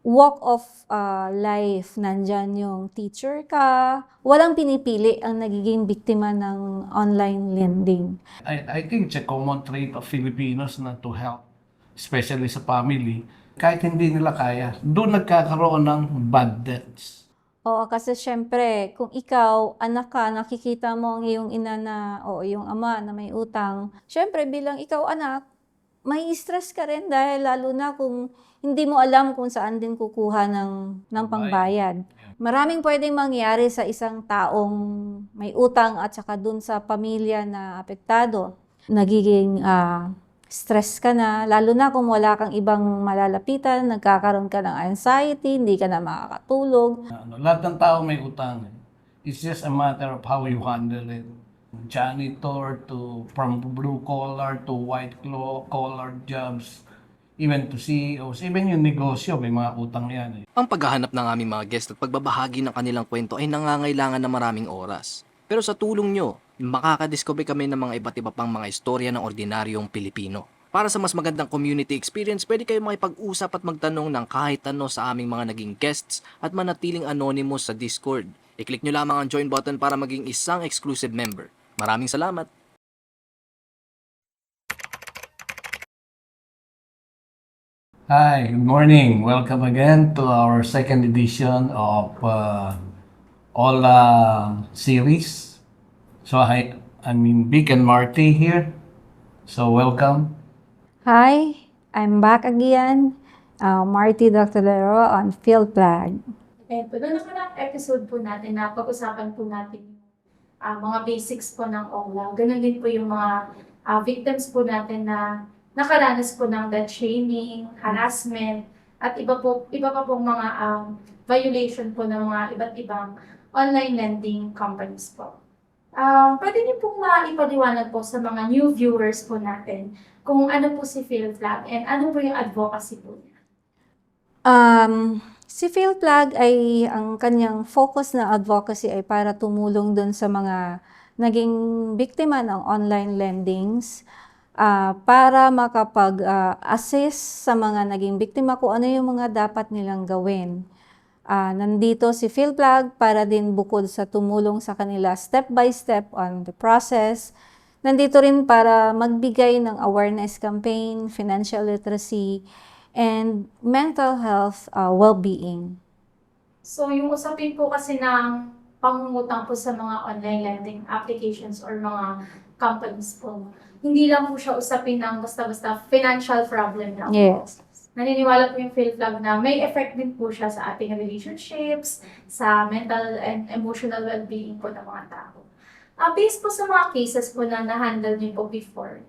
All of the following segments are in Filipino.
walk of life, nandyan yung teacher ka, walang pinipili ang nagiging biktima ng online lending. I think it's a common trait of Filipinos na to help, especially sa family. Kahit hindi nila kaya, doon nagkakaroon ng bad debts. Oo, kasi syempre, kung ikaw, anak ka, nakikita mo ang iyong ina na, o iyong ama na may utang, syempre bilang ikaw anak, may stress ka rin dahil lalo na kung hindi mo alam kung saan din kukuha ng pangbayad. Maraming pwedeng mangyari sa isang taong may utang at saka dun sa pamilya na apektado. Nagiging stress ka na, lalo na kung wala kang ibang malalapitan, nagkakaroon ka ng anxiety, hindi ka na makakatulog. Lahat ng tao may utang. It's just a matter of how you handle it. Janitor to from blue collar to white collar jobs, even to CEOs, even yung negosyo, may mga utang yan. Ang paghahanap ng aming mga guest at pagbabahagi ng kanilang kwento ay nangangailangan ng maraming oras. Pero sa tulong nyo, makakadiscover kami ng mga iba't iba pang mga istorya ng ordinaryong Pilipino. Para sa mas magandang community experience, pwede kayo makipag-usap at magtanong ng kahit ano sa aming mga naging guests at manatiling anonymous sa Discord. I-click nyo lamang ang join button para maging isang exclusive member. Maraming salamat! Hi, good morning. Welcome again to our second edition of Ola series. So I'm Vic and Marty here. So welcome. Hi, I'm back again, Marty Dr. Lero on Field Flag. And po, doon naman ang episode po natin na pag-usapan po natin yung mga basics po ng OLA. Ganun din po yung mga victims po natin na nakaranas po ng debt shaming, harassment, at iba pa pong mga violation po ng mga iba't ibang online lending companies po. Pwede niyo pong maipaliwanag po sa mga new viewers po natin kung ano po si PhilFlag and ano po yung advocacy po niya. Si PhilFlag ay ang kanyang focus na advocacy ay para tumulong dun sa mga naging biktima ng online lendings para makapag-assist sa mga naging biktima kung ano yung mga dapat nilang gawin. Nandito si PhilFlag para din bukod sa tumulong sa kanila step by step on the process. Nandito rin para magbigay ng awareness campaign, financial literacy, and mental health well-being. So yung usapin po kasi ng pangungutang po sa mga online lending applications or mga companies po, hindi lang po siya usapin ng basta-basta financial problem lang po. Yes. Naniniwala po yung PhilFlag na may effect din po siya sa ating relationships, sa mental and emotional well-being po ng mga tao. Based po sa mga cases po na na-handle niyo po before,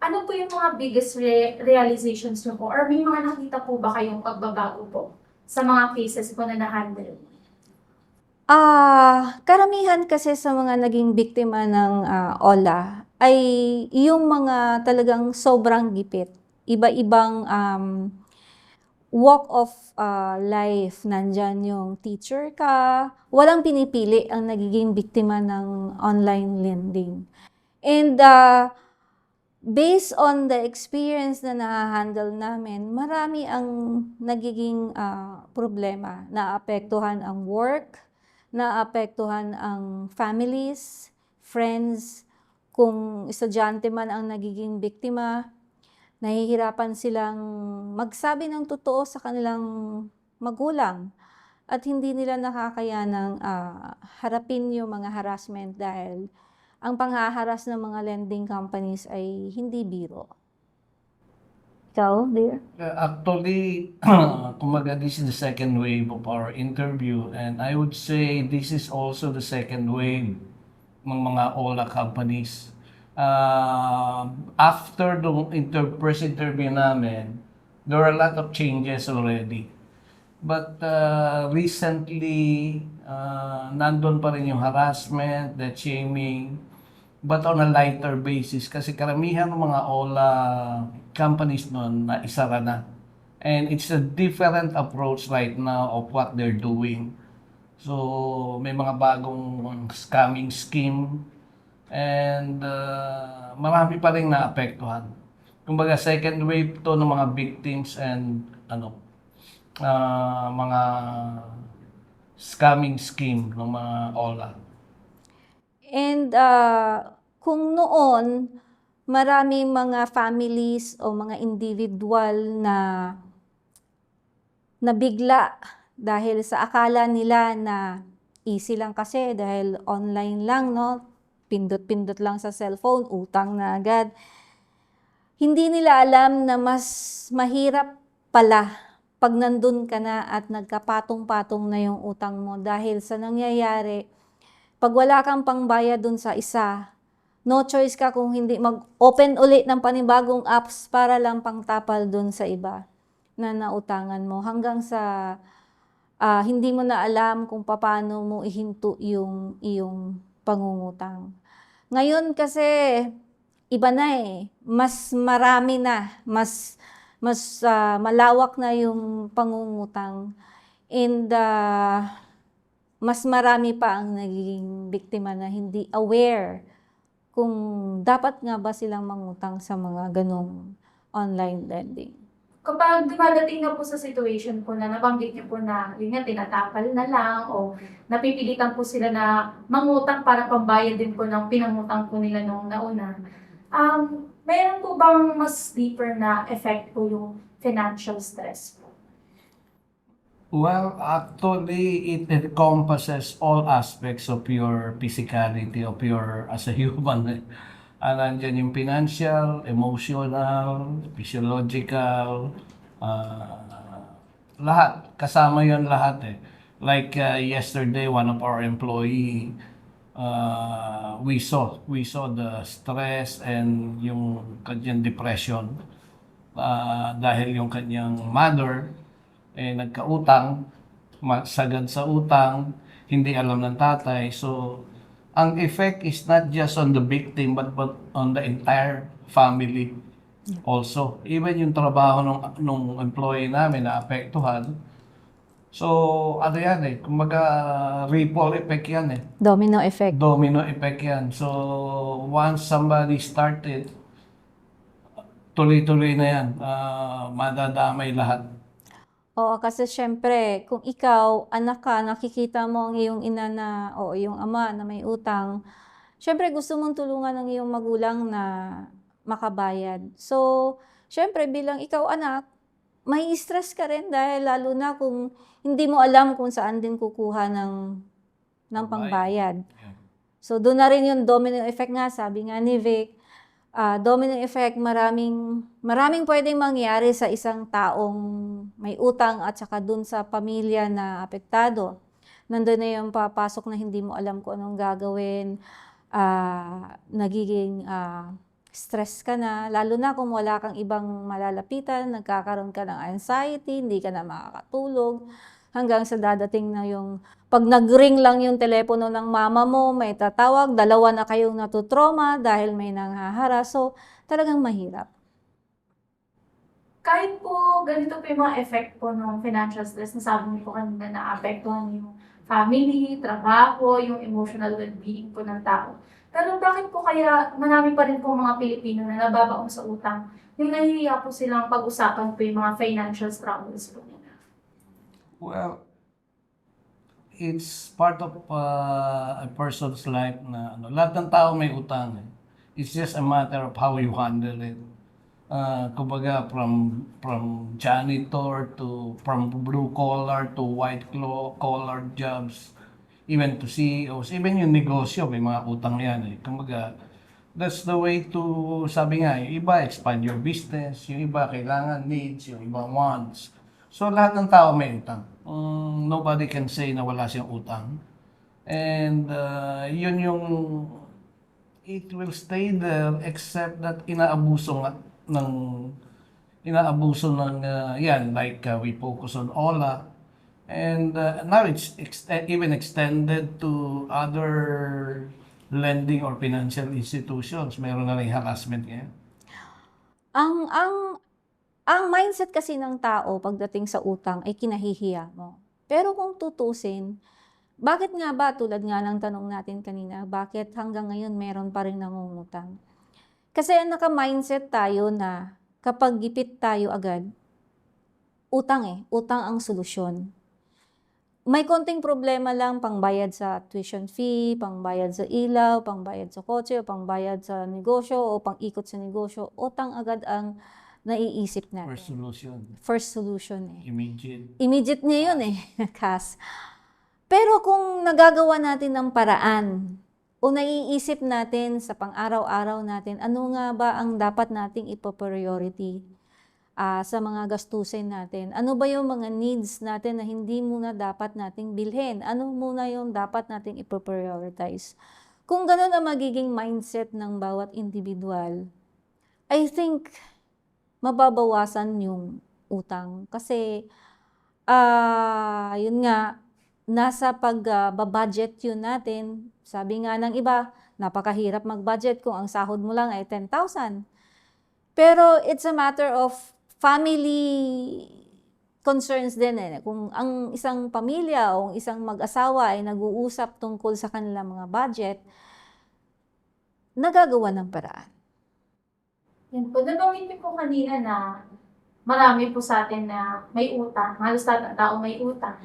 ano po yung mga biggest realizations niyo po? Or may mga nakita po ba kayong pagbabago po sa mga cases po na na-handle? Karamihan kasi sa mga naging biktima ng OLA ay yung mga talagang sobrang gipit. Iba-ibang walk of life, nandyan yung teacher ka, walang pinipili ang nagiging biktima ng online lending. And based on the experience na na-handle namin, marami ang nagiging problema. Naapektuhan ang work, naapektuhan ang families, friends, kung estudyante man ang nagiging biktima, nahihirapan silang magsabi ng totoo sa kanilang magulang at hindi nila nakakayanang harapin yung mga harassment dahil ang panghaharas ng mga lending companies ay hindi biro. Ikaw, dear? Actually, kumaga, this is the second wave of our interview, and I would say this is also the second wave ng mga OLA companies. After the first interview namin, there were a lot of changes already. But recently, nandun pa rin yung harassment, the shaming, but on a lighter basis kasi karamihan ng mga OLA companies noon na isara na. And it's a different approach right now of what they're doing. So may mga bagong scamming scheme and marami pa rin naapektuhan. Kumbaga second wave to ng mga victims and mga scamming scheme ng mga OLA. And kung noon, maraming mga families o mga individual na nabigla dahil sa akala nila na easy lang kasi dahil online lang, no? Pindot-pindot lang sa cellphone, utang na agad. Hindi nila alam na mas mahirap pala pag nandun ka na at nagkapatong-patong na yung utang mo dahil sa nangyayari, pag wala kang pangbayad dun sa isa, no choice ka kung hindi mag-open ulit ng panibagong apps para lang pangtapal dun sa iba na nautangan mo hanggang sa hindi mo na alam kung paano mo ihinto yung iyong pangungutang. Ngayon kasi iba na mas marami na, mas malawak na yung pangungutang and mas marami pa ang nagiging biktima na hindi aware kung dapat nga ba silang mangutang sa mga ganong online lending. Kapag dumadating na po sa situation po na nabanggit niyo po na yun nga tinatapal na lang o napipilitan po sila na mangutang para pambayad din po ng pinangutang po nila nung nauna, mayroon po bang mas deeper na effect po yung financial stress po? Well, actually, it encompasses all aspects of your physicality, of your as a human. Nandyan yung financial, emotional, physiological, lahat. Kasama yun lahat eh. Like yesterday, one of our employee, we saw the stress and yung kanyang depression dahil yung kanyang mother nagkautang, sagad sa utang, hindi alam ng tatay. So, ang effect is not just on the victim but on the entire family also. Even yung trabaho nung employee namin na apektuhan. So, ano yan kumbaga ripple effect yan Domino effect. Domino effect yan. So, once somebody started, tuloy-tuloy na yan. Madadamay lahat. Oo, kasi syempre, kung ikaw, anak ka, nakikita mo ang iyong ina na, o iyong ama na may utang, syempre gusto mong tulungan ng iyong magulang na makabayad. So, syempre bilang ikaw anak, may stress ka rin dahil lalo na kung hindi mo alam kung saan din kukuha ng pangbayad. Yeah. So, doon na rin yung domino effect nga, sabi nga ni Vic, domino effect, maraming pwedeng mangyari sa isang taong may utang at saka dun sa pamilya na apektado. Nandun na yung papasok na hindi mo alam kung anong gagawin, nagiging stress ka na, lalo na kung wala kang ibang malalapitan, nagkakaroon ka ng anxiety, hindi ka na makakatulog, hanggang sa dadating na yung pag nag-ring lang yung telepono ng mama mo, may tatawag, dalawa na kayong natutroma dahil may nanghahara. So, talagang mahirap. Kahit po ganito po yung mga effect po ng financial stress na sabi niyo po kanina na apektuhan yung family, trabaho, yung emotional well-being po ng tao. Pero bakit po kaya marami pa rin po mga Pilipino na nababaon sa utang, yung nahihiya po silang pag-usapan po yung mga financial struggles po nila? Well, it's part of a person's life na lahat ng tao may utang. It's just a matter of how you handle it. Kumbaga from janitor to from blue collar to white collar jobs, even to CEOs, even yung negosyo may mga utang yan Kumbaga that's the way to, sabi nga, yung iba expand your business, yung iba kailangan needs, yung iba wants. So lahat ng tao may utang. Nobody can say na wala siyang utang. And yun yung it will stay there except that inaabuso ng yan like we focus on OLA and now it's even extended to other lending or financial institutions. Meron na rin harassment ngayon. Ang mindset kasi ng tao pagdating sa utang ay kinahihiya mo. Pero kung tutusin, bakit nga ba, tulad nga ng tanong natin kanina, bakit hanggang ngayon meron pa rin nangungutang? Kasi naka-mindset tayo na kapag gipit tayo agad, utang utang ang solusyon. May konting problema lang pangbayad sa tuition fee, pangbayad sa ilaw, pangbayad sa kotse, o pangbayad sa negosyo, o pang-ikot sa negosyo, utang agad ang naiisip natin. First solution, First solution immediate. Immediate niya yun cash. Pero kung nagagawa natin ng paraan, o naiisip natin sa pang-araw-araw natin, ano nga ba ang dapat nating ipo-priority sa mga gastusin natin? Ano ba yung mga needs natin na hindi muna dapat nating bilhin? Ano muna yung dapat nating ipo-prioritize? Kung ganun ang magiging mindset ng bawat individual, I think mababawasan yung utang. Kasi, yun nga, nasa pag-budget yun natin. Sabi nga ng iba, napakahirap mag-budget kung ang sahod mo lang ay 10,000. Pero it's a matter of family concerns din Kung ang isang pamilya o isang mag-asawa ay nag-uusap tungkol sa kanilang mga budget, nagagawa ng paraan. Yan po, nabanggit niyo po kanina na marami po sa atin na may utang, halos lahat ng tao may utang.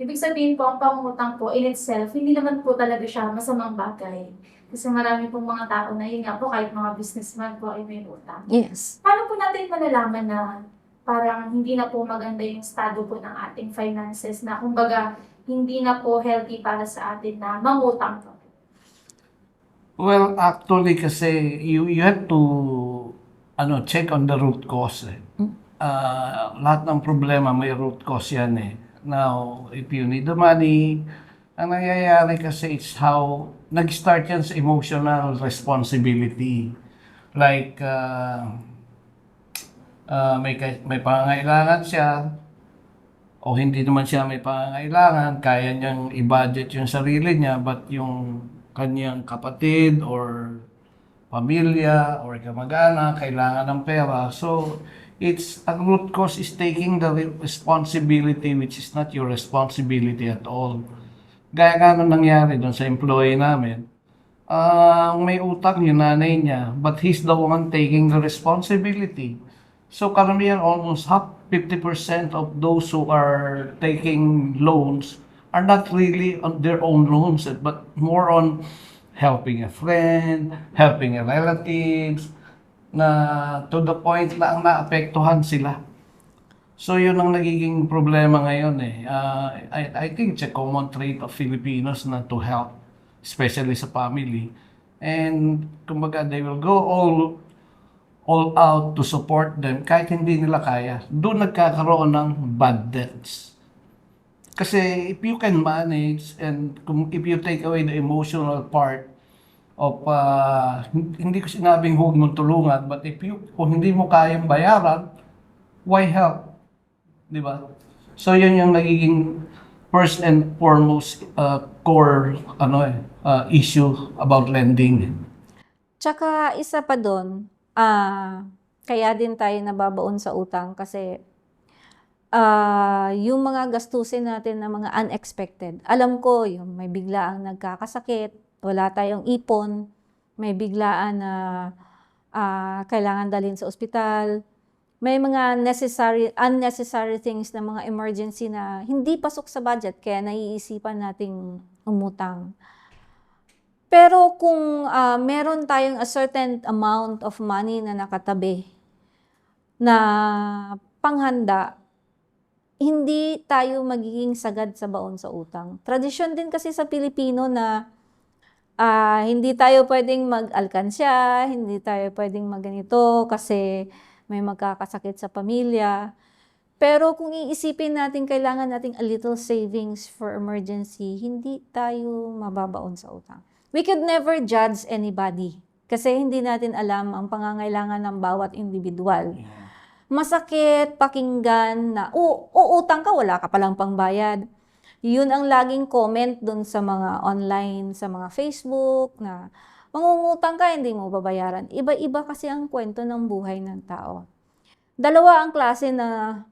Ibig sabihin po, ang pangutang po in itself, hindi naman po talaga siya masamang bagay. Kasi marami pong mga tao na yun nga po, kahit mga businessman po ay may utang. Yes. Paano po natin malalaman na parang hindi na po maganda yung estado po ng ating finances na kumbaga hindi na po healthy para sa atin na mangutang po? Well, actually kasi you have to check on the root cause. Lahat ng problema may root cause yan Now, if you need the money, ang nangyayari kasi it's how nag-start yan sa emotional responsibility. Like, may pangangailangan siya, o hindi naman siya may pangangailangan, kaya niyang i-budget yung sarili niya, but yung kanyang kapatid or pamilya or kamag-anak kailangan ng pera. So, ang root cause is taking the responsibility which is not your responsibility at all. Gaya nga nung nangyari doon sa employee namin, may utang yung nanay niya, but he's the one taking the responsibility. So karamihan, almost 50% of those who are taking loans are not really on their own loans, but more on helping a friend, helping a relatives, na to the point na ang naapektuhan sila. So yun ang nagiging problema ngayon I think it's a common trait of Filipinos na to help, especially sa family. And kumbaga they will go all out to support them kahit hindi nila kaya. Doon nagkakaroon ng bad debts. Kasi if you can manage and if you take away the emotional part of hindi ko sinabing huwag mong tulungan, but kung hindi mo kayang bayaran, why help? Di ba? So yun yung nagiging first and foremost core issue about lending. Tsaka isa pa doon, kaya din tayo nababaon sa utang kasi yung mga gastusin natin na mga unexpected. Alam ko, yung may biglaang nagkakasakit, wala tayong ipon, may biglaan na kailangan dalhin sa ospital, may mga unnecessary things na mga emergency na hindi pasok sa budget kaya naiisipan nating umutang. Pero kung meron tayong a certain amount of money na nakatabi na panghanda, hindi tayo magiging sagad sa baon sa utang. Tradisyon din kasi sa Pilipino na hindi tayo pwedeng mag-alkansya, hindi tayo pwedeng magganito kasi may magkakasakit sa pamilya. Pero kung iisipin natin, kailangan nating a little savings for emergency, hindi tayo mababaon sa utang. We could never judge anybody kasi hindi natin alam ang pangangailangan ng bawat individual. Masakit pakinggan na, utang ka, wala ka palang pangbayad. Yun ang laging comment dun sa mga online, sa mga Facebook, na mangungutang ka, hindi mo babayaran. Iba-iba kasi ang kwento ng buhay ng tao. Dalawa ang klase na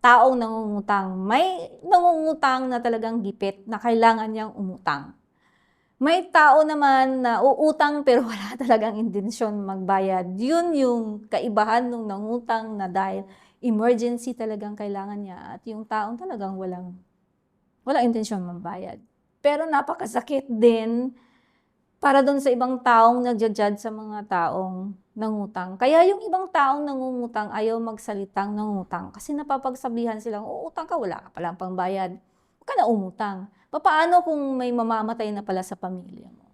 taong nangungutang. May nangungutang na talagang gipit na kailangan niyang umutang. May tao naman na uutang pero wala talagang intensyon magbayad. Yun yung kaibahan ng nangutang na dahil emergency talagang kailangan niya at yung taong talagang walang intensyon mambayad. Pero napakasakit din para doon sa ibang taong nagja-judge sa mga taong nangutang. Kaya yung ibang taong nangungutang ayaw magsalitang nangungutang kasi napapagsabihan silang, uutang ka, wala ka palang pangbayad. Huwag ka na umutang. Papaano kung may mamamatay na pala sa pamilya mo?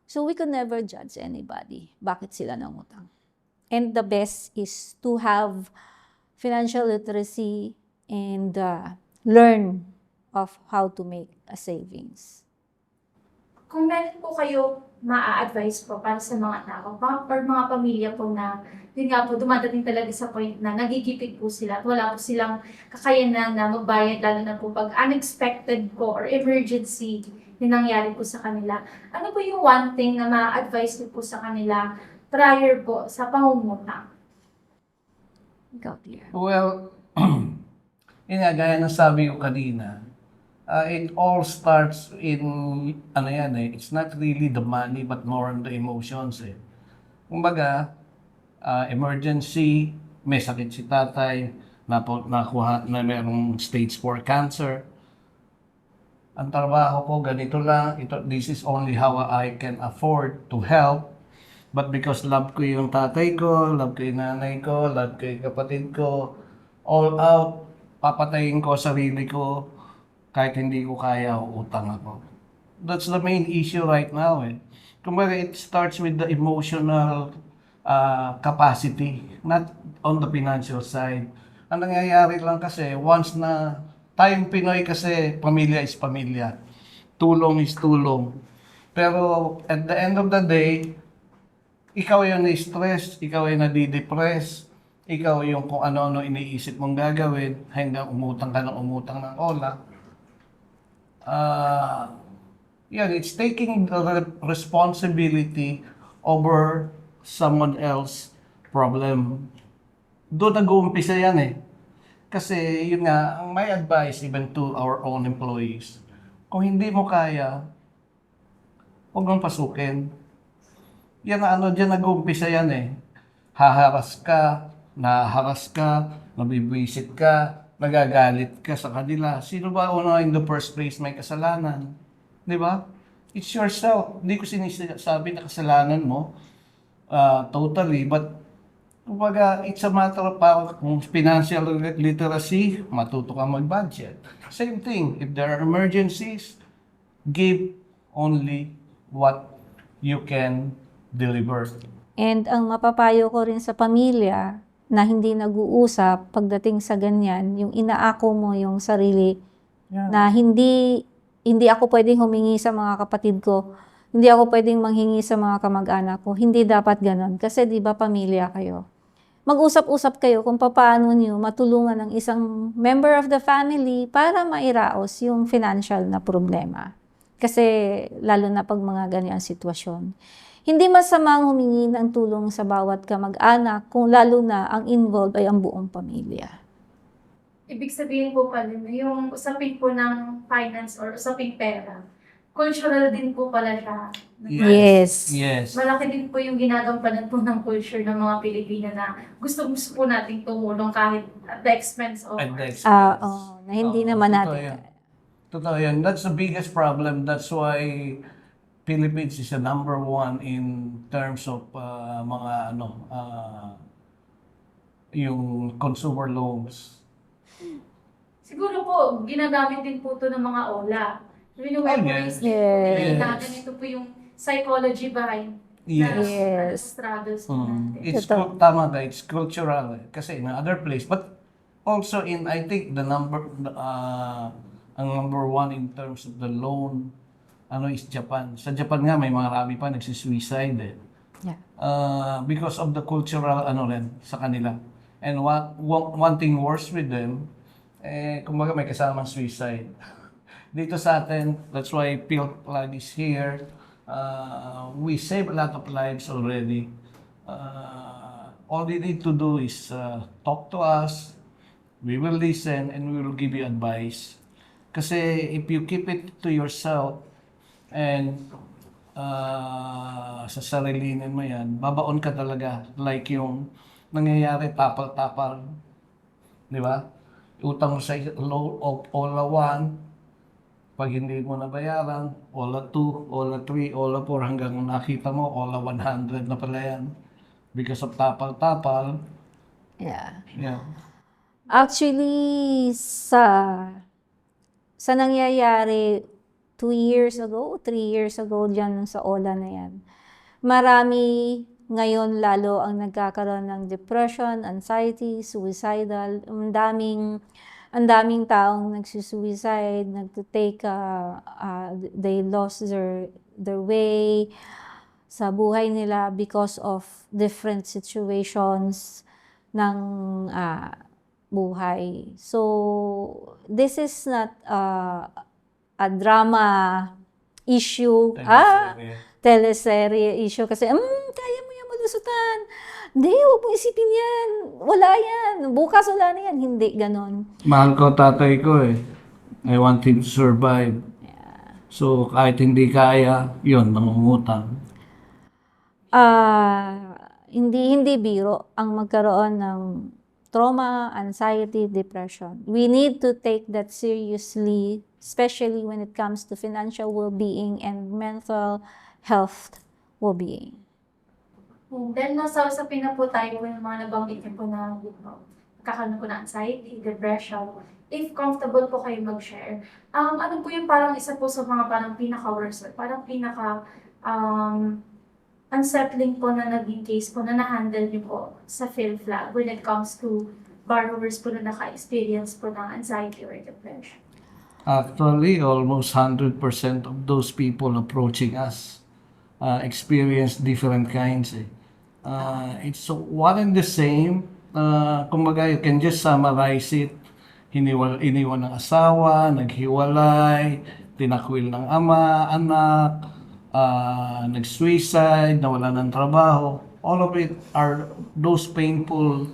So we could never judge anybody. Bakit sila nangutang? And the best is to have financial literacy and learn of how to make a savings. Kung meron po kayo ma-advise po para sa mga tao or mga pamilya po na yun nga po, dumadating talaga sa point na nagigipit po sila at wala po silang kakayanan na magbayad, lalo na po pag unexpected po or emergency yung nangyari po sa kanila. Ano po yung one thing na ma-advise niyo po sa kanila prior po sa pangungutang? Ikaw, dear. Well, yun nga, gaya ng sabi ko kanina, it all starts in, ano yan it's not really the money but more on the emotions Kumbaga, emergency, may sakit si tatay, nakuha na merong stage 4 cancer. Ang trabaho ko, ganito lang, this is only how I can afford to help. But because love ko yung tatay ko, love ko yung nanay ko, love ko yung kapatid ko, all out, papatayin ko sarili ko, kahit hindi ko kaya, utang ako. That's the main issue right now Kumbaga, it starts with the emotional capacity, not on the financial side. Ang nangyayari lang kasi, once na tayong Pinoy kasi, pamilya is pamilya. Tulong is tulong. Pero at the end of the day, ikaw yung na-stress, ikaw yung nadidepress, ikaw yung kung ano-ano iniisip mong gagawin, hanggang umutang ka ng umutang ng ola. It's taking the responsibility over someone else problem. Doon nag-uumpisa yan Kasi yun nga, ang my advice even to our own employees, kung hindi mo kaya, huwag mong pasukin. Yan dyan nag-uumpisa yan Haharas ka, naharas ka, nabibwisit ka, nagagalit ka sa kanila. Sino ba in the first place may kasalanan? Di ba? It's yourself. Hindi ko sinasabi na kasalanan mo totally, but kumbaga, it's a matter of kung financial literacy, matuto kang mag-budget. Same thing, if there are emergencies, give only what you can deliver. And ang mapapayo ko rin sa pamilya na hindi nag-uusap pagdating sa ganyan, yung inaako mo yung sarili na hindi ako pwedeng humingi sa mga kapatid ko, hindi ako pwedeng manghingi sa mga kamag-anak ko. Hindi dapat ganon. Kasi di ba pamilya kayo? Mag-usap-usap kayo kung paano niyo matulungan ang isang member of the family para mairaos yung financial na problema. Kasi lalo na pag mga ganyan sitwasyon. Hindi masamang humingi ng tulong sa bawat kamag-anak kung lalo na ang involved ay ang buong pamilya. Ibig sabihin po pala na yung usapin po ng finance or usaping pera, cultural din po pala siya. Yes. Yes. Malaki din po yung ginagampanan po ng culture ng mga Pilipina na gusto po nating tumulong kahit at the expense of And that's- Na hindi naman totoo natin. yan. Totoo yan. That's the biggest problem. That's why Philippines is the number one in terms of yung consumer loans. Siguro po, ginagamit din po ito ng mga OLA. Yes. Yes. Ito po yung psychology behind Yes. struggles po natin. It's Totoo. tama ka, it's cultural kasi in other place, but also in I think ang number one in terms of the loan is Japan. Sa Japan nga may marami pa nagsisuicide Yeah. because of the cultural sa kanila. And one thing worse with them, kumbaga may kasamang suicide. Dito sa atin, that's why PhilPlug is here. We save a lot of lives already. All you need to do is talk to us. We will listen and we will give you advice. Kasi if you keep it to yourself and sa sarilinin mo yan, babaon ka talaga. Like yung nangyayari tapal-tapal. Di ba? Utang mo sa loan of OLA 1, pag hindi mo nabayaran, OLA 2, OLA 3, OLA 4, hanggang nakita mo, OLA 100 na pala yan. Because of tapal-tapal. Yeah. Yeah. Actually, sa nangyayari 2 years ago, 3 years ago dyan sa OLA na yan, marami ngayon lalo ang nagkakaroon ng depression, anxiety, suicidal. Ang daming taong nagsusuicide, nagtitake, they lost their way sa buhay nila because of different situations ng buhay. So, this is not a drama issue. Teleserye issue kasi, kaya mo yan malusutan. Hindi, huwag mo isipin yan. Wala yan. Bukas wala na yan. Hindi, ganon. Mahal ko tatay ko eh. I want him to survive. So, kahit hindi kaya, yun, nangungutang. Hindi biro ang magkaroon ng trauma, anxiety, depression. We need to take that seriously, especially when it comes to financial well-being and mental health well-being. And then, nasa usapin na po tayo ng mga nabanggit niyo po na kakaroon po ng anxiety, depression. If comfortable po kayo mag-share, ano po yung parang isa po sa mga parang pinaka-worst, parang unsettling po na naging case po na na-handle niyo po sa PhilFlag when it comes to borrowers po na naka-experience po ng anxiety or depression? Actually, almost 100% of those people approaching us experience different kinds. It's one and the same. Kumbaga, you can just summarize it. Iniwan ng asawa, naghiwalay, tinakwil ng ama, anak, nag-suicide, nawala ng trabaho. All of it are those painful.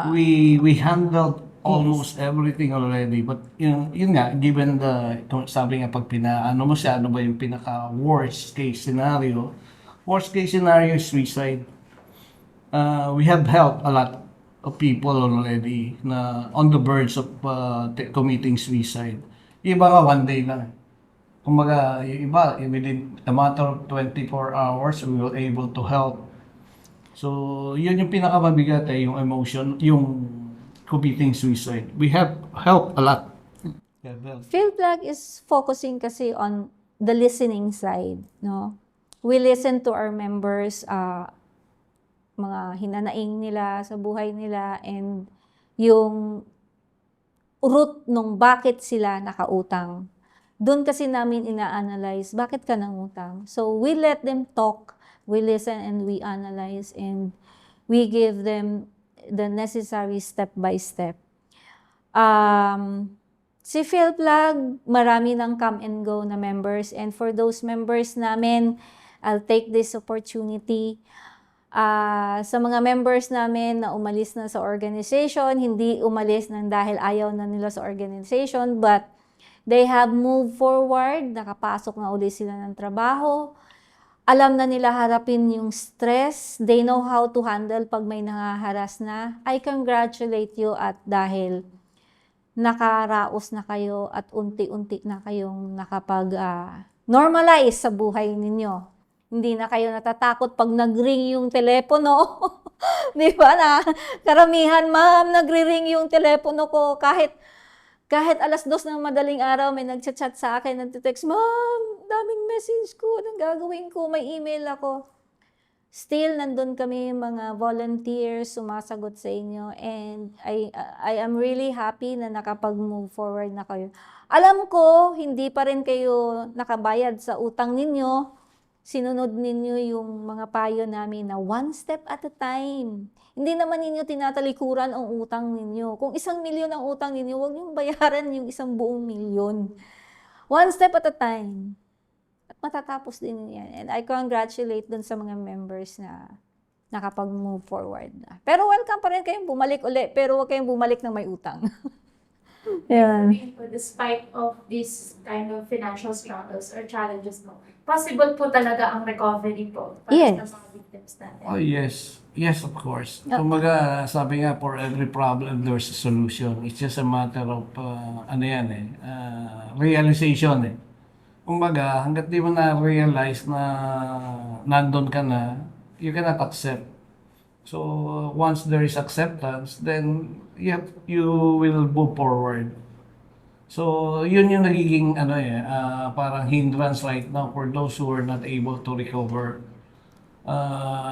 We handled almost everything already. But yun nga, given sabi nga pag ano mo siya, ano ba yung pinaka worst case scenario? Worst case scenario is suicide. We have helped a lot of people already na on the verge of committing suicide. Yung iba nga one day lang. Kumbaga, yung iba, within a matter of 24 hours, we were able to help. So, yun yung pinakamabigat yung emotion, yung committing suicide. We have helped a lot. PhilFlag is focusing kasi on the listening side, no? We listen to our members, mga hinanaing nila sa buhay nila, and yung root nung bakit sila nakautang. Doon kasi namin ina-analyze, bakit ka nangutang? So, we let them talk, we listen and we analyze, and we give them the necessary step by step. Si PhilFlag, marami ng come and go na members, and for those members namin, I'll take this opportunity. Sa mga members namin na umalis na sa organization, hindi umalis nang dahil ayaw na nila sa organization, but they have moved forward, nakapasok na ulit sila ng trabaho, alam na nila harapin yung stress, they know how to handle pag may nangaharas na. I congratulate you at dahil nakaraos na kayo at unti-unti na kayong nakapag-normalize sa buhay ninyo. Hindi na kayo natatakot pag nag-ring yung telepono. Di ba na? Karamihan, ma'am, nagri-ring yung telepono ko. Kahit 2:00 ng madaling araw, may nagchat-chat sa akin, nagtitext, ma'am, daming message ko, anong gagawin ko? May email ako. Still, nandun kami mga volunteers, sumasagot sa inyo, and I am really happy na nakapag-move forward na kayo. Alam ko, hindi pa rin kayo nakabayad sa utang ninyo. Sinunod ninyo yung mga payo namin na one step at a time. Hindi naman ninyo tinatalikuran ang utang ninyo. Kung 1 milyon ang utang ninyo, huwag niyong bayaran yung 1 buong milyon. One step at a time. At matatapos din yan. And I congratulate dun sa mga members na nakapag-move forward na. Pero welcome pa rin kayong bumalik uli, pero huwag kayong bumalik ng may utang. Yan. Despite of this kind of financial struggles or challenges po, possible po talaga ang recovery po para Yes. sa mga victims natin. Oh, yes. Yes, of course. Yeah. Kumbaga, sabi nga, for every problem, there's a solution. It's just a matter of, realization eh. Kumbaga, hanggat di mo na-realize na nandun ka na, you cannot accept. So, once there is acceptance, then you will move forward. So, yun yung nagiging parang hindrance right now for those who are not able to recover.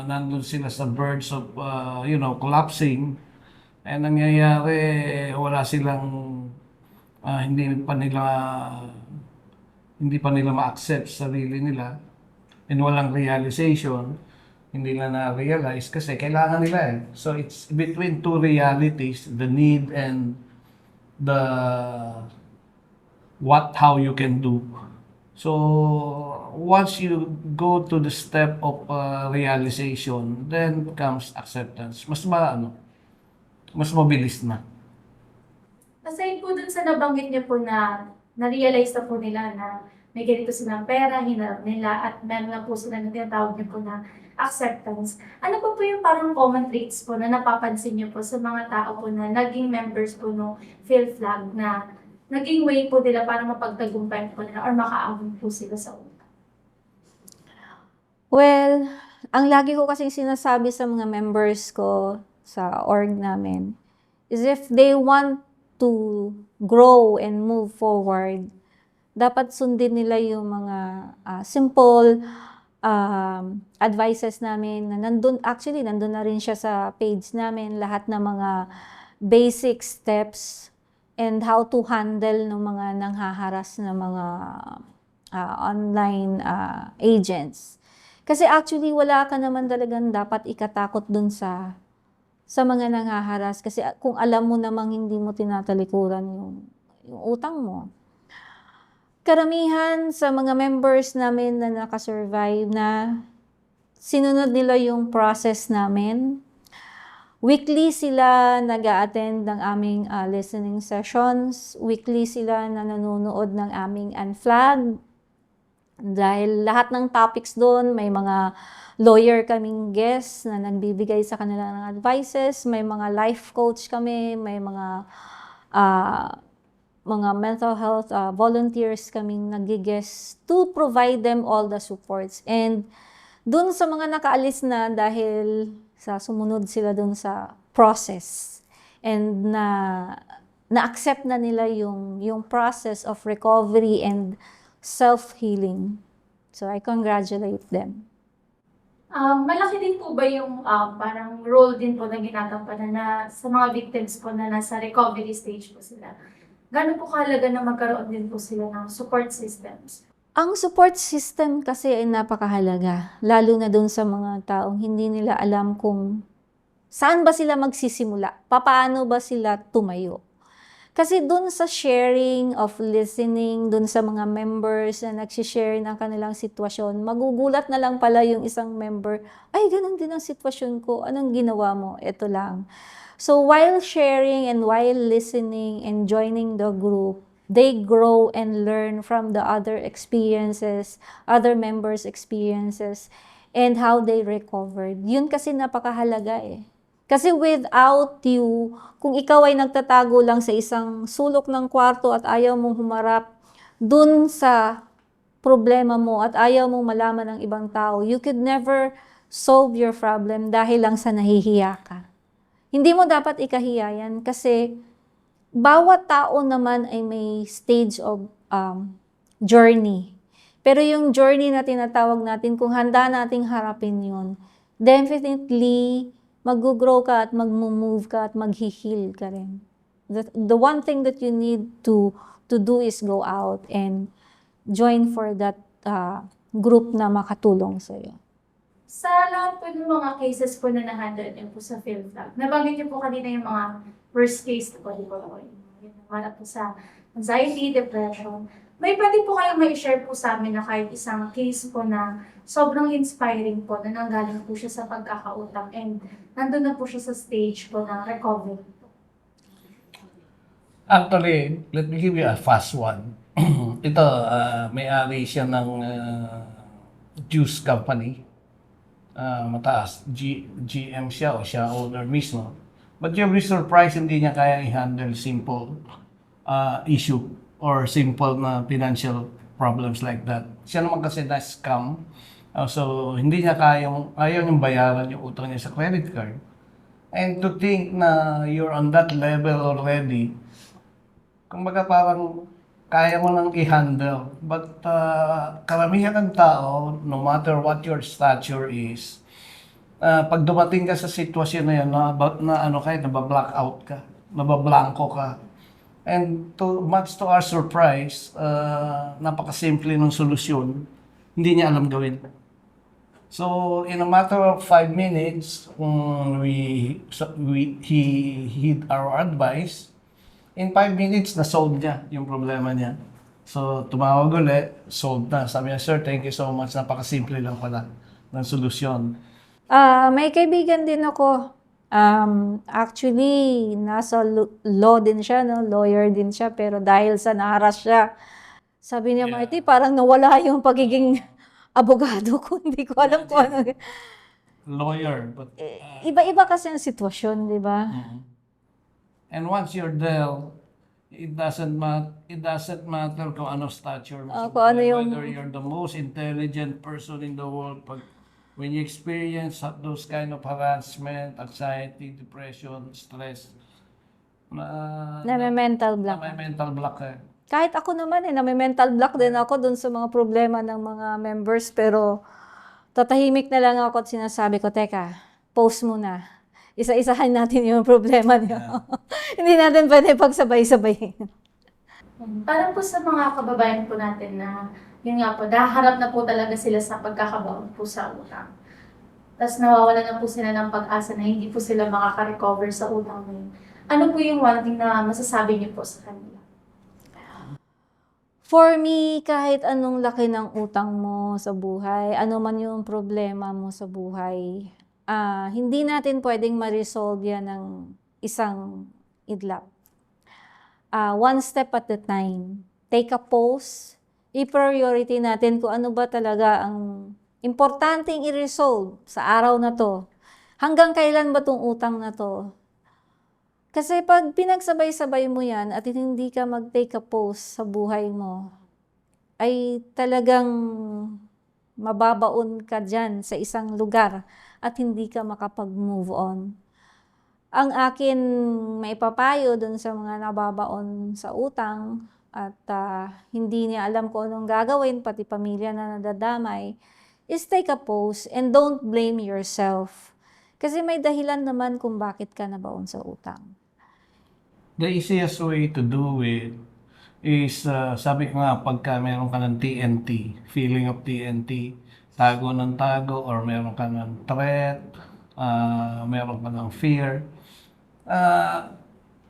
Nandun sila sa verge of, collapsing. And nangyayari, wala silang, hindi pa nila ma-accept sarili nila. And walang realization. Hindi nila na-realize kasi kailangan nila eh. So, it's between two realities, the need and the how you can do. So, once you go to the step of realization, then comes acceptance. Mas mabilis na. Aside po dun sa nabanggit niyo po na na-realize na po nila na may ganito silang pera, hinarap nila, at meron na po sila na tinatawag niyo po na acceptance. Ano po yung parang common traits po na napapansin niyo po sa mga tao po na naging members po no PhilFlag na naging way po nila para mapagtagumpayan po nila or makaabot po sila sa utang? Well, ang lagi ko kasing sinasabi sa mga members ko sa org namin is if they want to grow and move forward, dapat sundin nila yung mga simple advices namin na nandun na rin siya sa page namin, lahat ng mga basic steps and how to handle ng mga nanghaharas na mga online agents. Kasi actually wala ka naman talagang dapat ikatakot dun sa mga nanghaharas kasi kung alam mo namang hindi mo tinatalikuran yung utang mo. Karamihan sa mga members namin na nakasurvive na sinunod nila yung process namin. Weekly sila nag-a-attend ng aming listening sessions. Weekly sila na nanonood ng aming Unflag. Dahil lahat ng topics doon, may mga lawyer kaming guests na nagbibigay sa kanila ng advices. May mga life coach kami, may mga mental health volunteers kaming nag-guest to provide them all the supports. And dun sa mga nakaalis na dahil sa sumunod sila dun sa process and na-accept na nila yung process of recovery and self-healing. So I congratulate them. Malaki din po ba yung parang role din po na ginagampanan na sa mga victims po na nasa recovery stage po sila? Gano'n po kahalaga na magkaroon din po sila ng support systems? Ang support system kasi ay napakahalaga, lalo na dun sa mga taong hindi nila alam kung saan ba sila magsisimula, paano ba sila tumayo. Kasi dun sa sharing of listening, dun sa mga members na nagsishare ng kanilang sitwasyon, magugulat na lang pala yung isang member, ay ganun din ang sitwasyon ko, anong ginawa mo? Ito lang. So while sharing and while listening and joining the group, they grow and learn from the other experiences, other members' experiences, and how they recovered. Yun kasi napakahalaga eh. Kasi without you, kung ikaw ay nagtatago lang sa isang sulok ng kwarto at ayaw mong humarap dun sa problema mo at ayaw mong malaman ng ibang tao, you could never solve your problem dahil lang sa nahihiya ka. Hindi mo dapat ikahiya yan kasi bawat tao naman ay may stage of journey. Pero yung journey na tinatawag natin, kung handa nating harapin yun, definitely mag-grow ka at mag-move ka at mag-heal ka rin. The one thing that you need to do is go out and join for that group na makatulong sa'yo. Sa lahat po ng mga cases po na na-handle niyo po sa PhilFlag, nabanggit niyo po kanina yung mga worst case po, di ba po? Yung wala po sa anxiety, depression. May pwede po kayong ma-share po sa amin na kahit isang case po na sobrang inspiring po na nanggaling po siya sa pagkakautang and nandun na po siya sa stage po ng recovery. Actually, let me give you a fast one. Ito, may-ari siya ng juice company. Mataas. GM siya o siya owner mismo. But you'll be surprised hindi niya kaya i-handle simple issue or simple na financial problems like that. Siya naman kasi na-scam. So, hindi niya ayaw niyang bayaran yung utang niya sa credit card. And to think na you're on that level already, kumbaga parang kaya mo nang i-handle. But karamihan ng tao, no matter what your stature is, pag dumating ka sa sitwasyon na yan, nabablock-out ka, nabablanko ka. And much to our surprise, napakasimple ng solusyon, hindi niya alam gawin. So, in a matter of 5 minutes, he heed our advice. In 5 minutes, na-solve niya yung problema niya. So, tumawag ulit, solved na. Sabi niya, sir, thank you so much. Napakasimple lang pala ng solusyon. May kaibigan din ako. Actually, nasa law din siya, no? Lawyer din siya, pero dahil sa naharas siya, sabi niya, Yeah. Marty, parang nawala yung pagiging abogado ko. Hindi ko alam kung ano. Lawyer, but... Iba-iba kasi ang sitwasyon, di ba? And once you're there, it doesn't matter kung ano stature mo. Kung ano yung- Whether you're the most intelligent person in the world, when you experience those kind of harassment, anxiety, depression, stress, Na may mental block. may mental block ka. Kahit ako naman na may mental block din ako dun sa mga problema ng mga members, pero tatahimik na lang ako at sinasabi ko, teka, post muna. Isa-isahan natin yung problema niyo. Hindi natin pwede pagsabay-sabay. Parang po sa mga kababayan po natin na, yun nga po, naharap na po talaga sila sa pagkakabaon po sa utang. Tapos nawawala na po sila ng pag-asa na hindi po sila makaka-recover sa utang na yun. Ano po yung one thing na masasabi niyo po sa kanila? For me, kahit anong laki ng utang mo sa buhay, ano man yung problema mo sa buhay, hindi natin pwedeng ma-resolve yan ng isang idlap. One step at a time. Take a pause. I-priority natin kung ano ba talaga ang importanteng i-resolve sa araw na to. Hanggang kailan ba tong utang na to? Kasi pag pinagsabay-sabay mo yan at hindi ka mag-take a pause sa buhay mo, ay talagang mababaon ka dyan sa isang lugar at hindi ka makapag-move on. Ang akin maipapayo dun sa mga nababaon sa utang at hindi niya alam kung anong gagawin, pati pamilya na nadadamay, is take a pause and don't blame yourself. Kasi may dahilan naman kung bakit ka nabaon sa utang. The easiest way to do it is, sabi ko nga, pagka meron ka ng TNT, feeling of TNT, tago ng tago, or meron ka ng threat, meron ka ng fear.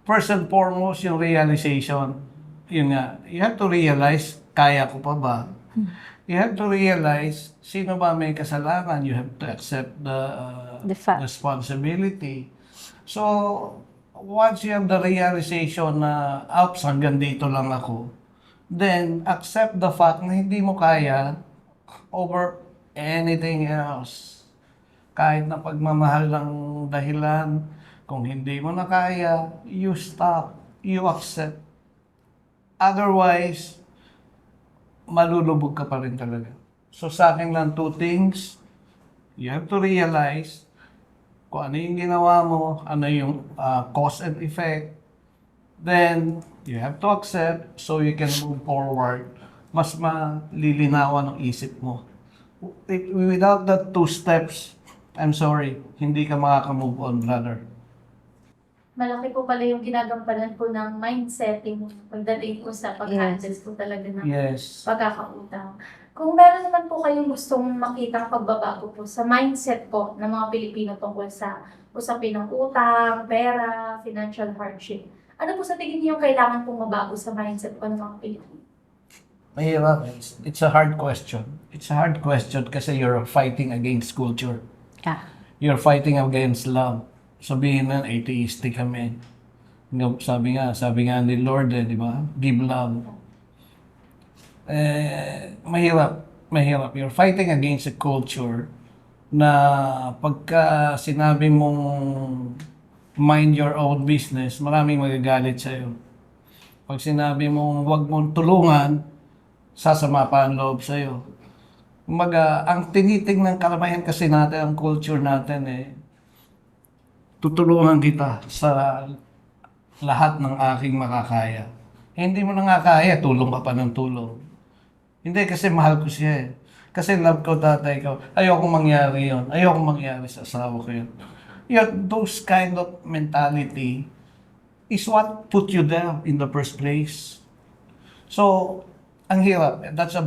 First and foremost, yung realization, yun nga, you have to realize, kaya ko pa ba? You have to realize, sino ba may kasalanan? You have to accept The fact. responsibility. So, once you have the realization na, oops, hanggang dito lang ako, then accept the fact na hindi mo kaya over anything else. Kahit na pagmamahal ng dahilan, kung hindi mo na kaya, you stop, you accept. Otherwise, malulubog ka pa rin talaga. So sa akin lang, two things. You have to realize kung ano yung ginawa mo, ano yung cause and effect. Then, you have to accept so you can move forward. Mas malilinawan ang isip mo. Without that two steps, I'm sorry, hindi ka makaka-move on, brother. Malaki po pala yung ginagampanan po ng mindsetting pagdating po sa pag-handle po talaga ng Yes. pagkakautang. Kung meron naman po kayong gustong makitang pagbabago po sa mindset po ng mga Pilipino tungkol sa usapin ng utang, pera, financial hardship, ano po sa tingin niyo yung kailangan pong mabago sa mindset po ng mga Pilipino? Mahirap. It's a hard question. It's a hard question kasi you're fighting against culture. Yeah. You're fighting against love. Sabihin na atheistic kami. Sabi nga ni Lord, di ba? Give love. Mahirap. You're fighting against a culture na pagka sinabi mong mind your own business, maraming magagalit sa'yo. Pag sinabi mong huwag mong tulungan, sasama pa ang loob sa'yo. Kumbaga, ang tinitingnan karamihan kasi natin, ang culture natin tutulungan kita sa lahat ng aking makakaya. Hindi mo na nga kaya, tulong ka pa ng tulong. Hindi, kasi mahal ko siya. Kasi love ko tatay ko. Ayoko mangyari yon. Ayoko mangyari sa asawa ko yun. Those kind of mentality is what put you there in the first place. So, ang hirap. That's a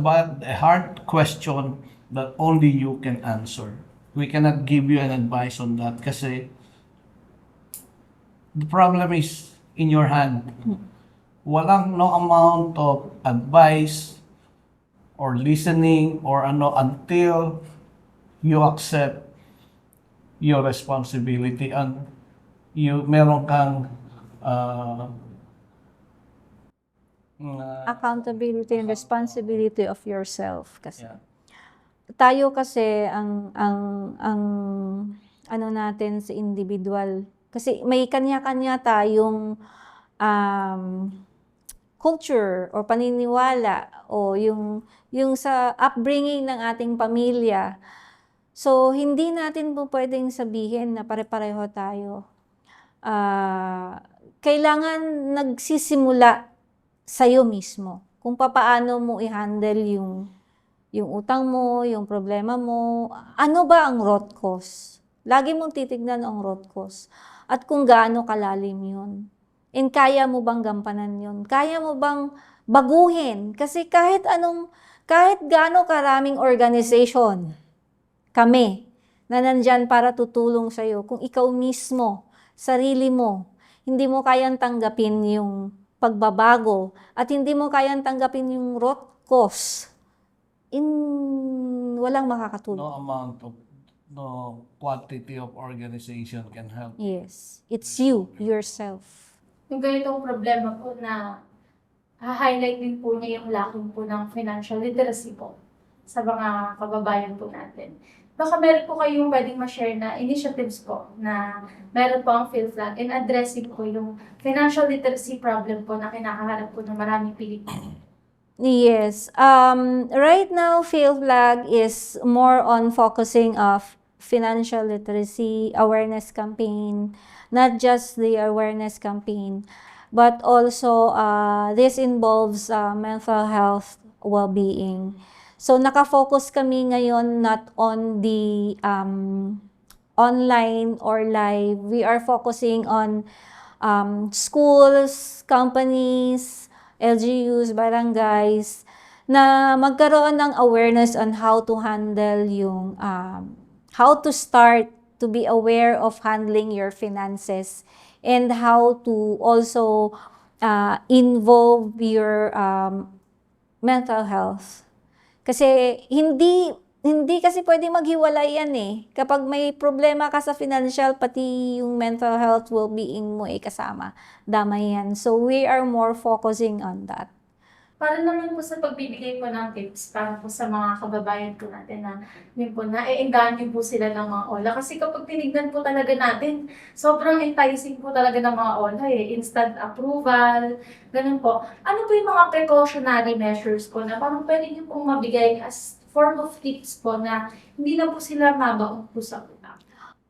hard question that only you can answer. We cannot give you an advice on that kasi the problem is in your hand. Walang no amount of advice or listening or until you accept your responsibility and meron kang Accountability and responsibility of yourself kasi. yeah. Tayo kasi ang ano natin sa individual kasi may kanya-kanya tayong culture or paniniwala o yung sa upbringing ng ating pamilya. So hindi natin po pwedeng sabihin na pare-pareho tayo. Kailangan nagsisimula sa'yo mismo kung papaano mo i-handle yung utang mo, yung problema mo. Ano ba ang root cause? Lagi mong titignan ang root cause at kung gaano kalalim yun. And kaya mo bang gampanan yun? Kaya mo bang baguhin? Kasi kahit gaano karaming organization kami na nandyan para tutulong sa'yo, kung ikaw mismo, sarili mo, hindi mo kayang tanggapin yung pagbabago at hindi mo kayang tanggapin yung root cause, walang makakatulong. No quantity of organization can help. Yes, it's you, yourself. Yung ganitong problema po na highlight din po niya yung lacking po ng financial literacy po sa mga kababayan po natin. Baka meron po kayong pwedeng ma-share na initiatives po na meron po ang PhilFlag in addressing po yung financial literacy problem po na kinakaharap po ng maraming Pilipino. Yes. Right now, PhilFlag is more on focusing of financial literacy awareness campaign, not just the awareness campaign, but also this involves mental health well-being. So nakafocus kami ngayon not on the online or live. We are focusing on schools, companies, LGUs, barangays, na magkaroon ng awareness on how to handle how to start to be aware of handling your finances and how to also involve your mental health. Kasi hindi kasi pwede maghiwalay yan Kapag may problema ka sa financial, pati yung mental health well-being mo kasama. Damay yan. So we are more focusing on that. Para naman po sa pagbibigay po ng tips para po sa mga kababayan po natin na yun po, naiengganyo po sila ng mga OLA. Kasi kapag tinignan po talaga natin, sobrang enticing po talaga ng mga OLA Instant approval, ganun po. Ano po yung mga precautionary measures po na parang pwede niyo pong mabigay as form of tips po na hindi na po sila mabaon po sa utang?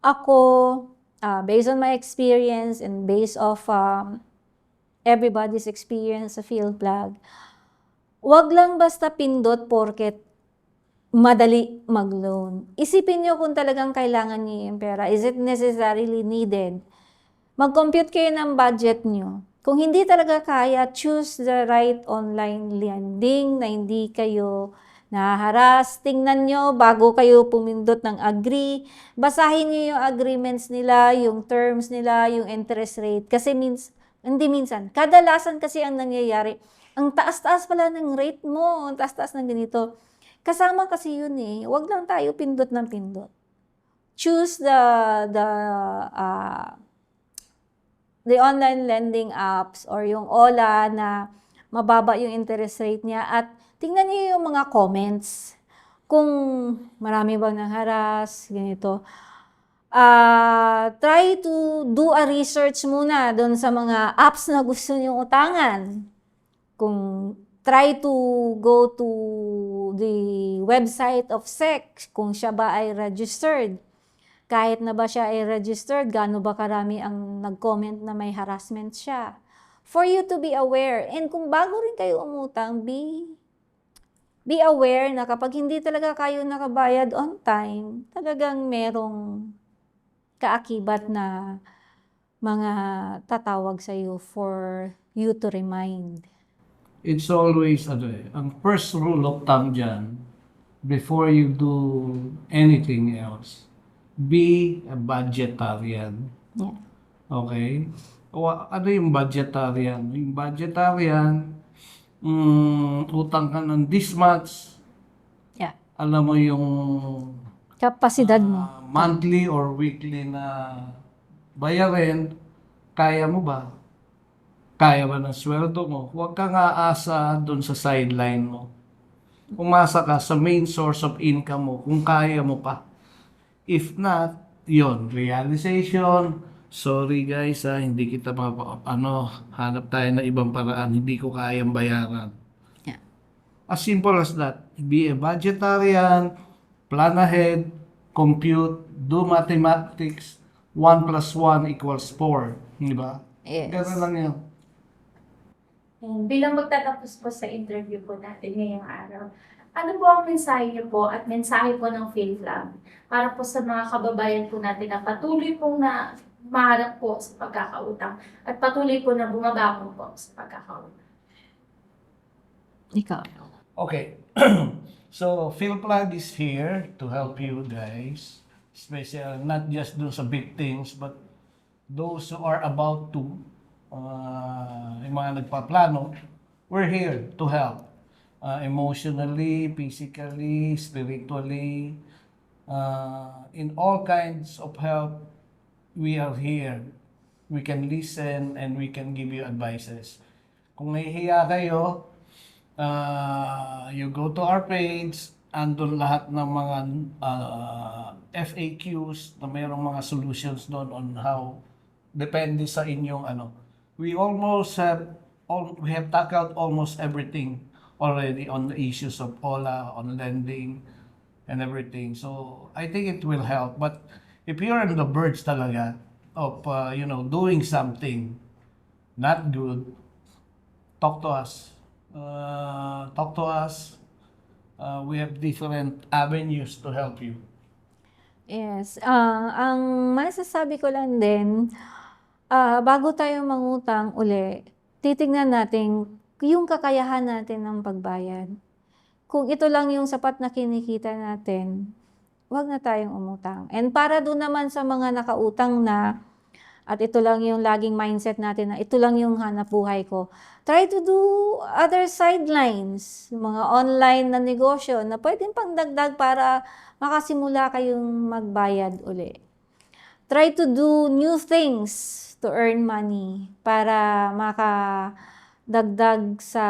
Ako, based on my experience and based of everybody's experience sa PhilFlag, wag lang basta pindot porket madali mag-loan. Isipin nyo kung talagang kailangan niyo yung pera. Is it necessarily needed? Mag-compute kayo ng budget nyo. Kung hindi talaga kaya, choose the right online lending na hindi kayo naharas. Tingnan nyo bago kayo pumindot ng agree. Basahin nyo yung agreements nila, yung terms nila, yung interest rate. Kasi kadalasan kasi ang nangyayari, ang taas-taas pala ng rate mo, ang taas-taas ng ganito. Kasama kasi yun Huwag lang tayo pindot ng pindot. Choose the the online lending apps or yung OLA na mababa yung interest rate niya at tingnan niyo yung mga comments. Kung marami bang nang-harass, ganito. Try to do a research muna doon sa mga apps na gusto niyong utangan. Kung try to go to the website of SEC, kung siya ba ay registered. Kahit na ba siya ay registered, gaano ba karami ang nag-comment na may harassment siya. For you to be aware. And kung bago rin kayo umutang, be aware na kapag hindi talaga kayo nakabayad on time, talagang merong kaakibat na mga tatawag sa iyo for you to remind. It's always, ang first rule of thumb dyan, before you do anything else, be a budgetarian. Yeah. Okay? Ano yung budgetarian? Yung budgetarian, utang ka ng this much, Yeah. alam mo yung Kapasidad mo. monthly or weekly na bayarin, kaya mo ba? Kaya ba ng sweldo mo? Huwag kang aasa doon sa sideline mo. Umasa ka sa main source of income mo kung kaya mo pa. If not, yon realization, sorry guys hindi kita hanap tayo na ibang paraan, hindi ko kayang bayaran. Yeah. As simple as that. Be a budgetarian, plan ahead, compute, do mathematics, 1 plus 1 equals 4. Di ba? Yes. Ganun lang yun. And bilang magtatapos po sa interview po natin ngayong araw, ano po ang mensahe niyo po at mensahe po ng PhilPlug para po sa mga kababayan po natin na patuloy pong na maharap po sa pagkakautang at patuloy po na bumabangon po sa pagkakautang? Ikaw. Okay. So, PhilPlug is here to help you guys. Especially not just those victims, but those who are about to, yung mga nagpaplano, we're here to help. Emotionally, physically, spiritually, in all kinds of help, we are here. We can listen and we can give you advices. Kung nahihiya kayo, you go to our page, andun lahat ng mga FAQs na mayroong mga solutions doon on how, depende sa inyong We have tackled almost everything already on the issues of OLA, on lending, and everything. So, I think it will help. But if you're on the verge talaga of, doing something not good, talk to us. We have different avenues to help you. Yes. Ang masasabi ko lang din, bago tayo mangutang uli, titignan natin yung kakayahan natin ng pagbayad. Kung ito lang yung sapat na kinikita natin, wag na tayong umutang. And para doon naman sa mga nakautang na, at ito lang yung laging mindset natin na ito lang yung hanap buhay ko, try to do other sidelines, mga online na negosyo na pwedeng pangdagdag para makasimula kayong magbayad uli. Try to do new things to earn money para makadagdag sa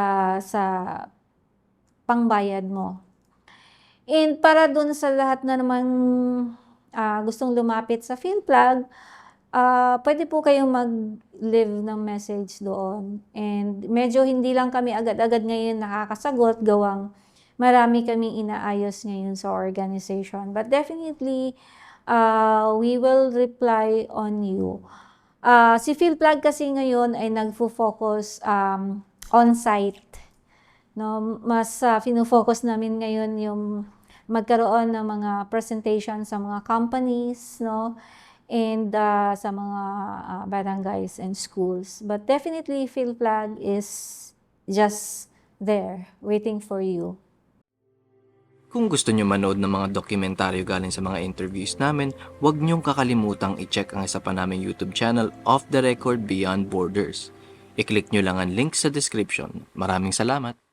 pangbayad mo. And para dun sa lahat na naman gustong lumapit sa PhilPlug, pwede po kayong mag-leave ng message doon. And medyo hindi lang kami agad-agad ngayon nakakasagot, gawang marami kaming inaayos ngayon sa organization. But definitely, we will reply on you. Si PhilPlug kasi ngayon ay nagfo-focus on-site. No? Mas fino-focus namin ngayon yung magkaroon ng mga presentation sa mga companies, no? And sa mga barangays and schools. But definitely, PhilPlug is just there, waiting for you. Kung gusto nyo manood ng mga dokumentaryo galing sa mga interviews namin, huwag nyong kakalimutang i-check ang isa pa naming YouTube channel, Off the Record Beyond Borders. I-click nyo lang ang link sa description. Maraming salamat!